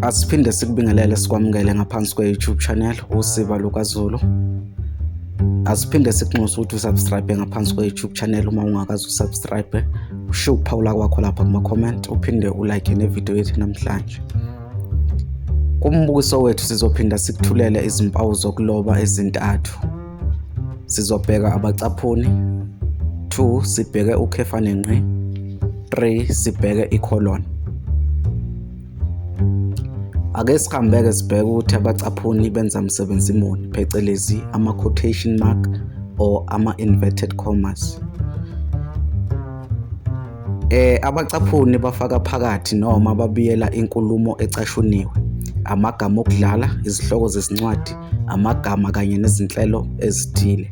Asiphinde sikubingelele sikwamukele ngaphansi kwe-YouTube channel uSiba lukaZulu. Asiphinde sikunxuse ukuthi usubscribe ngaphansi kwe-YouTube channel uma ungakazi usubscribe. Usho ukuphawula kwakho lapha kuma-comment uphinde ulike nevideo yethu namhlanje. Kumbukiso wethu sizophinda sikuthulele izimpawu zokuloba ezintathu. Sizobheka abacaphuni, 2 sibheke ukhefa nenqi, 3 sibheke icolon. Ake sikhambeke sibheke ukuthi abacaphuni benza umsebenzi muni, phecelezi ama-quotation mark or ama-inverted commas. Abacaphuni bafaka phakathi noma babiyela inkulumo ecashuniwe, amagama okudlala, izihloko zesincwadi, amagama kanye nezinhlelo ezithile.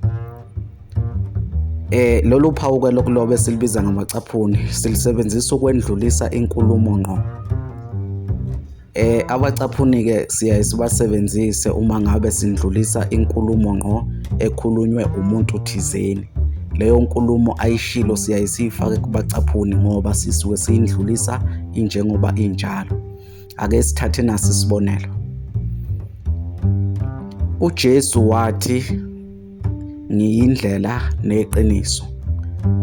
Lolu phawu-ke lokuloba esilibiza ngamacaphuni silisebenzisa ukwendlulisa inkulumo ngqo. Abacaphuni-ke siyaye sibasebenzise uma ngabe sindlulisa inkulumo ngqo ekhulunywe umuntu thizeni. Leyo nkulumo ayishilo siyaye siyifake kubacaphuni ngoba sisuke siyindlulisa injengoba injalo. Ake sithathe nasi isibonelo. uJesu wathi, ngiyindlela neqiniso.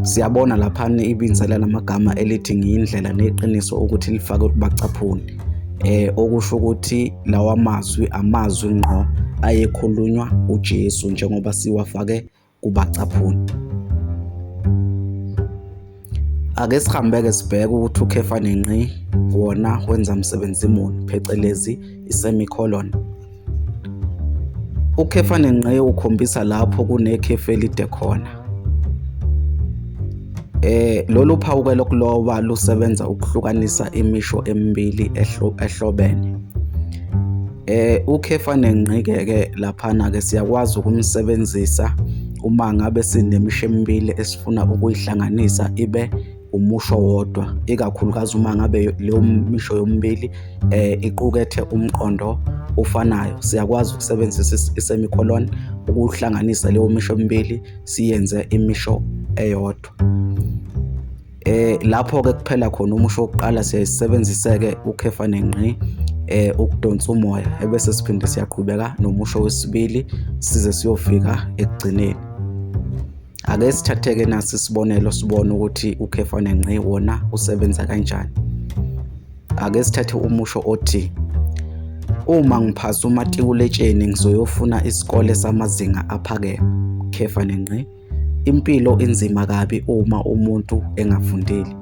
Siyabona laphana ibinzela lamagama elithi ngiyindlela neqiniso ukuthi lifake kubacaphuni. Okusho ukuthi lawa amazwi ngqo ayekhulunywa uJesu njengoba siwafake kubacaphuni. Ake sihambeke sibheke ukuthi ukhefa nenqi wona wenza umsebenzi muni, phecelezi i-semicolon. Ukhefa nenqi ukhombisa lapho kunekhefu elide khona. Lolu phawu-ke lokuloba lusebenza ukuhlukanisa imisho emibili ehlobene. Ukhefa nenqi-ke laphana-ke siyakwazi ukumsebenzisa uma ngabe sinemisho emibili esifuna ukuyihlanganisa ibe umusho wodwa, ikakhulukazi uma ngabe leyo misho yomibili iqukethe umqondo ofanayo. Siyakwazi ukusebenzisa i-semicolon ukuhlanganisa leyo misho emibili siyenze imisho eyodwa. Lapho-ke kuphela khona umusho wokuqala siyayisebenzisa-ke ukhefa nenqi ukudonsa umoya, ebese siphinde siyaqhubeka nomusho wesibili size siyofika ekugcineni. Ake sithathe-ke nasi isibonelo sibone ukuthi ukhefa nenqi wona usebenza kanjani. Ake sithathe umusho othi, uma ngiphasa umatikuletsheni ngizoyofuna isikole samazinga aphakeme, khefa nenqi. Impilo inzima kabi uma umuntu engafundile.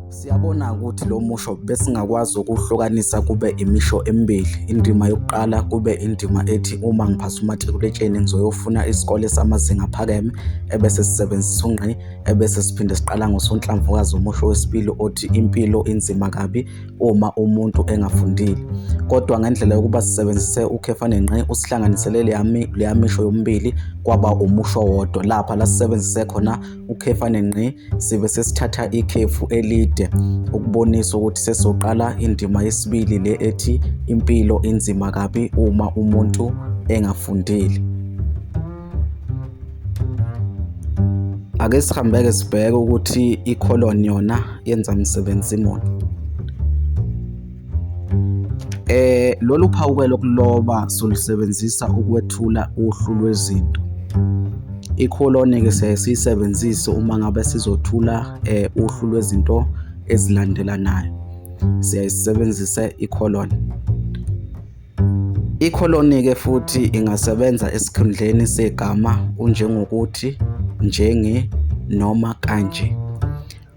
Siyabona ukuthi lo musho besingakwazi ukuhlukanisa kube imisho emibili. Indima yokuqala kube indima ethi uma ngiphasa umatikuletsheni ngizoyofuna isikole samazinga aphakeme, ebese sisebenzisa unqi, ebese siphinde siqala ngosonhlamvukazi umusho wesibili othi impilo inzima kabi uma umuntu engafundile. Kodwa ngendlela yokuba sisebenzise ukhefa nenqi usihlanganisele leya misho yomibili kwaba umusho wodwa. Lapha la sisebenzise khona ukhefa nenqi sibe sesithatha ikhefu elide ukubonisa ukuthi sesoqala indima yesibili le ethi impilo inzima kabi uma umuntu engafundile. Ake sihambeke sibheke ukuthi icolon yona yenza umsebenzi muni. Lolu phawu-ke lokuloba solusebenzisa ukwethula uhlu lwezinto. Icolon-ke siyaye siyisebenzise uma ngabe sizothula uhlu lwezinto ezilandelanayo. Siyayisebenzisa icolon. Icolon-ke futhi ingasebenza esikhundleni segama unjengokuthi, njenge, noma kanje.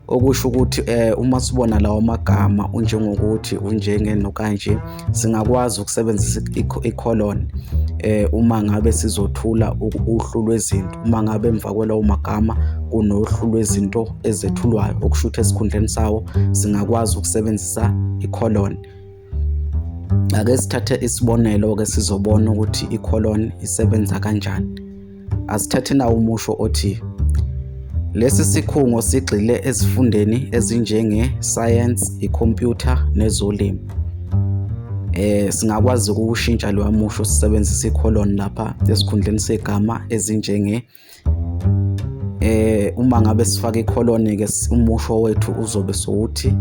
Okusho ukuthi uma sibona lawo magama unjengokuthi, unjenge, nokanje, singakwazi ukusebenzisa icolon uma ngabe sizothula uhlu lwezinto. Uma ngabe emva kwalawo magama kunohlu lwezinto ezethulwayo, okusho ukuthi esikhundleni sawo singakwazi ukusebenzisa icolon. Ake sithathe isibonelo-ke sizobona ukuthi icolon isebenza kanjani. Asithathe nawo umusho othi, lesi sikhungo sigxile ezifundeni ezinjenge-science, ikhompyutha nezolimo. Singakwazi ukushintsha lo musho sisebenzisa icolon lapha esikhundleni segama ezinjenge. Uma ngabe sifaka icolon-ke umusho wethu uzobe sowuthi,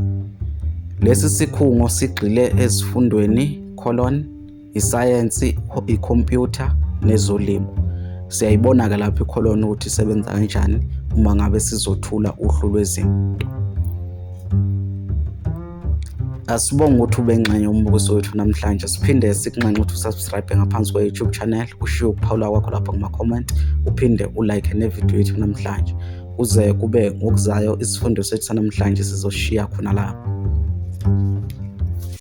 lesi sikhungo sigxile ezifundweni, semicolon, isayensi, ikhompyutha nezolimo. Siyayibona-ke lapho i-colon ukuthi isebenza kanjani uma ngabe sizothula uhlu lwezinto. Asibonge ukuthi ube ngxenye yombukiso wethu namhlanje. Siphinde sikunxenxe ukuthi usubscribe ngaphansi kwe-YouTube channel, ushiye ukuphawula kwakho lapho kuma-comment, uphinde ulike nevidiyo yethu namhlanje. Kuze kube ngokuzayo isifundo sethu sanamhlanje sizoshiya khona lapho.